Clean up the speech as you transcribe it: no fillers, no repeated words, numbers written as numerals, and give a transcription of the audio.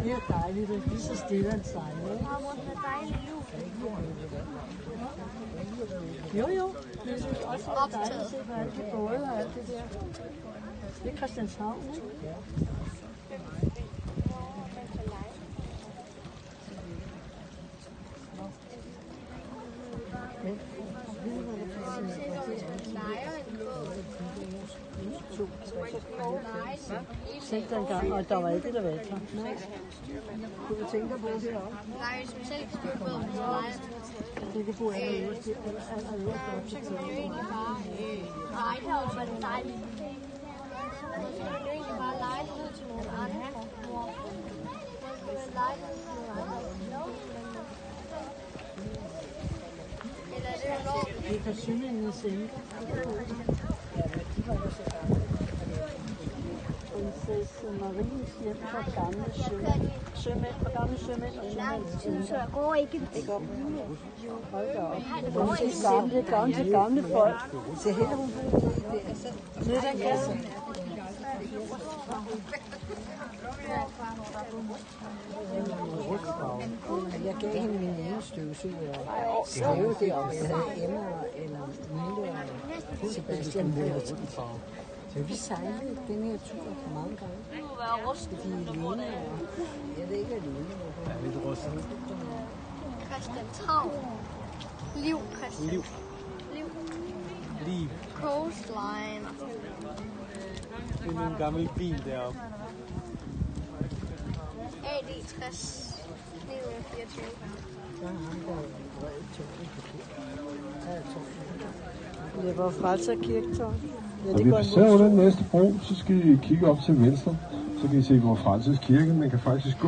Det er dejligt, det er lige så stille og sejler. Jo, det synes også er dejligt at se på alle de både og alt det der. Det er Christianshavn, ikke? Tænk dig engang, og der var ikke det, hvad der. Kunne du tænke dig på det heroppe? Nej, hvis man selv ikke styrer på, så leger det kan bo alle øvrigt. så kan man jo egentlig bare lege derovre, men det er dejligt. Så kan man jo egentlig bare lege det ud til nogle andre. Lege det ud til nogle andre. Eller er det jo lov? Det kan synge sænke. Prinsesse Maries hjem fra gamle sømænd og sømænd. Så jeg går ikke. Hold da op. Det er gamle folk. Se her, hun ned den kasse. Jeg gav hende min ene støvsuger og skrev det om, jeg havde Emma eller Mille og Sebastian Møller. Så vi sejlede den her tur mange gange. Fordi Lene og jeg ved ikke, hvad Lene var. Ja, lidt rustet. Christianshavn. Liv, Christian. Liv. Coastline. Det er en gammel bil deroppe. AD 60. 924. Så har han der vredet tårnet på det. Det var Frelser Kirketårn. Ja, Når vi passerer den næste bro, så skal I kigge op til venstre. Så kan I se, hvor Frelsers Kirke, man kan faktisk gå